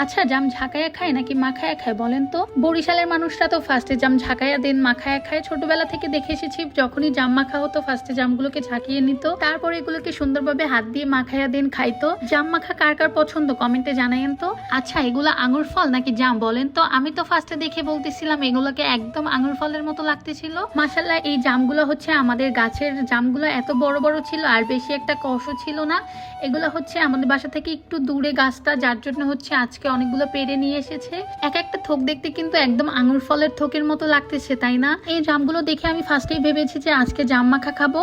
আচ্ছা, জাম ঝাঁকায়া খায় নাকি মাখায়া খায় বলেন তো? বরিশালের মানুষরা তো ফার্স্টে জাম ঝাঁকায়া দেন মাখায়া খায়। ছোটবেলা থেকে দেখে এসেছি যখনই জাম মাখা হতো ফার্স্টে জামগুলোকে ঝাঁকিয়ে নিত, তারপর এগুলোকে সুন্দরভাবে হাত দিয়ে মাখায়া দেন খাইতো। জাম মাখা কার কার পছন্দ কমেন্টে জানায়েন তো। আচ্ছা, এগুলো আঙুর ফল নাকি জাম বলেন তো? আমি তো ফার্স্টে দেখে বলতেছিলাম এগুলোকে একদম আঙুর ফলের মতো লাগতেছিল। মাশাআল্লাহ, এই জামগুলো হচ্ছে আমাদের গাছের জামগুলো এত বড় বড় ছিল আর বেশি একটা কষও ছিল না। এগুলো হচ্ছে আমাদের বাসা থেকে একটু দূরে গাছটা, যার জন্য হচ্ছে আজকে অনেকগুলো পেরে নিয়ে এসেছে। এক একটা থোক দেখতে কিন্তু একদম আঙুর ফলের থোকের মতো লাগতেছে, তাই না? এই জামগুলো দেখে আমি ফার্স্টেই ভেবেছি যে আজকে জাম মাখা খাবো।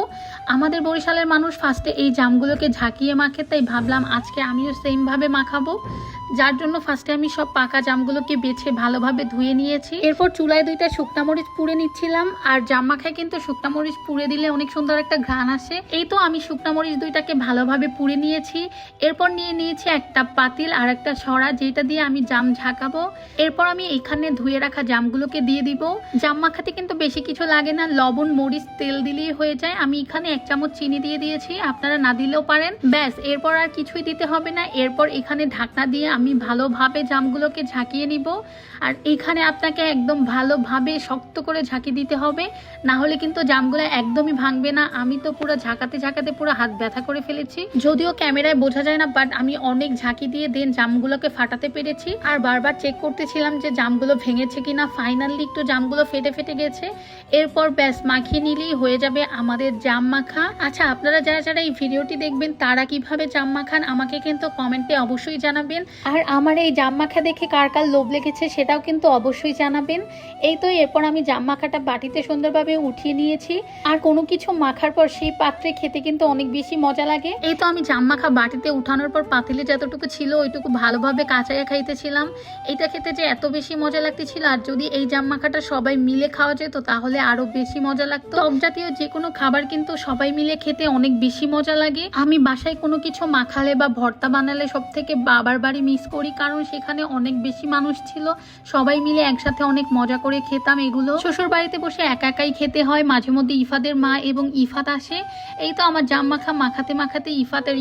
আমাদের বরিশালের মানুষ ফার্স্টে এই জামগুলোকে ঝাঁকিয়ে মাখে, তাই ভাবলাম আজকে আমিও সেম ভাবে মাখাবো। যার জন্য ফার্স্টে আমি সব পাকা জামগুলোকে বেছে ভালোভাবে ধুয়ে নিয়েছি। এরপর চুলায় 2টা শুকনা মরিচ পুড়ে নিচ্ছিলাম। আর জাম মাখায় কিন্তু শুকনা মরিচ পুড়ে দিলে অনেক সুন্দর একটা ঘ্রাণ আসে। এই তো আমি শুকনা মরিচ 2টাকে ভালোভাবে পুড়ে নিয়েছি। এরপর নিয়ে নিয়েছি একটা পাতিল আর একটা সরা, যেটা দিয়ে আমি জাম ঝাঁকাবো। এরপর আমি এখানে ধুয়ে রাখা জামগুলোকে দিয়ে দিব। জাম মাখাতে কিন্তু বেশি কিছু লাগে না, লবণ মরিচ তেল দিলেই হয়ে যায়। আমি এখানে 1 চামচ চিনি দিয়ে দিয়েছি, আপনারা না দিলেও পারেন। ব্যাস, এরপর আর কিছুই দিতে হবে না। এরপর এখানে ঢাকনা দিয়ে আমি ভালোভাবে জামগুলোকে ঝাঁকিয়ে নিব। আর এখানে আপনাকে একদম ভালোভাবে শক্ত করে ঝাঁকি দিতে হবে, না হলে কিন্তু জামগুলো একদমই ভাঙবে না। আমি তো পুরো ঝাঁকাতে ঝাঁকাতে পুরো হাত ব্যথা করে ফেলেছি, যদিও ক্যামেরায় বোঝা যায় না, বাট আমি অনেক ঝাঁকি দিয়ে দেন জামগুলোকে ফাটাতে পেরেছি। আর বারবার চেক করতেছিলাম যে জামগুলো ভেঙেছে কিনা। ফাইনালি একটু জামগুলো ফেটে ফেটে গেছে। এরপর ব্যাস মাখিয়ে নিলেই হয়ে যাবে আমাদের জাম মাখা। আচ্ছা, আপনারা যারা যারা এই ভিডিওটি দেখবেন তারা কিভাবে জাম মাখান আমাকে কিন্তু কমেন্টে অবশ্যই জানাবেন। আর আমার এই জাম মাখা দেখে কার কার লোভ লেগেছে সেটাও কিন্তু অবশ্যই জানাবেন। এই তো এরপর আমি জাম মাখাটা বাটিতে সুন্দরভাবে উঠিয়ে নিয়েছি। আর কোনো কিছু মাখার পর সেই পাত্রে খেতে কিন্তু অনেক বেশি মজা লাগে। এই তো আমি জাম মাখা বাটিতে উঠানোর পর পাতিলে যতটুকু ছিল ওইটুকু ভালোভাবে কাঁচাইয়া খাইতেছিলাম। এটা খেতে যে এত বেশি মজা লাগতেছিল, আর যদি এই জাম মাখাটা সবাই মিলে খাওয়া যেত তাহলে আরো বেশি মজা লাগতো। টক জাতীয় যে কোনো খাবার কিন্তু সবাই মিলে খেতে অনেক বেশি মজা লাগে। আমি বাসায় কোনো কিছু মাখালে বা ভর্তা বানালে সব থেকে বাবার বাড়ি মিস করি, কারণ সেখানে অনেক বেশি মানুষ ছিল, সবাই মিলে একসাথে অনেক মজা করে খেতাম। এগুলো শ্বশুর বাড়িতে বসে একা একাই খেতে হয়। মাঝে মধ্যে ইফাদের মা এবং ইফাত আসে। এই তো আমার জাম মাখা মাখাতে মাখাতে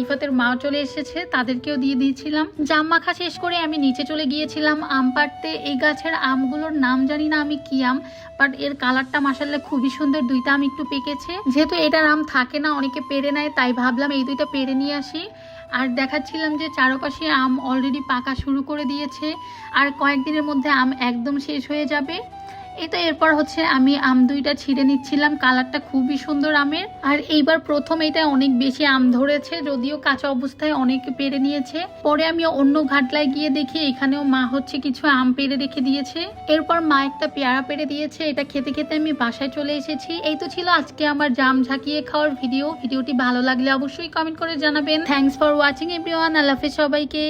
ইফাতের মা চলে এসেছে, তাদেরকেও দিয়ে দিয়েছিলাম। জাম মাখা শেষ করে আমি নিচে চলে গিয়েছিলাম আম পাড়তে। এই গাছের আমগুলোর নাম জানি না আমি কি আম, বাট এর কালারটা মাশাআল্লাহ খুবই সুন্দর। 2টা আম একটু পেকেছে, যেহেতু এটার আম থাকে না অনেকে পেরে নেয়, তাই ভাবলাম এই 2টা পেরে নিয়ে আসি। আর দেখাচ্ছিলাম যে চারপাশে আম অলরেডি পাকা শুরু করে দিয়েছে, আর কয়েকদিনের মধ্যে আম একদম শেষ হয়ে যাবে। এই তো এরপর হচ্ছে আমি আম 2টা ছিঁড়ে নিচ্ছিলাম। কালারটা খুবই সুন্দর আমের। আর এইবার প্রথম এটা অনেক বেশি আম ধরেছে, যদিও কাঁচা অবস্থায় অনেকে পেরে নিয়েছে। পরে আমি অন্য ঘাটলায় গিয়ে দেখি এখানেও মা হচ্ছে কিছু আম পেরে রেখে দিয়েছে। এরপর মা একটা পেয়ারা পেরে দিয়েছে। এটা খেতে খেতে আমি বাসায় চলে এসেছি। এই তো ছিল আজকে আমার জাম ঝাঁকিয়ে খাওয়ার ভিডিওটি ভালো লাগলে অবশ্যই কমেন্ট করে জানাবেন। Thanks for watching everyone. আল্লাহ হাফেজ সবাইকে।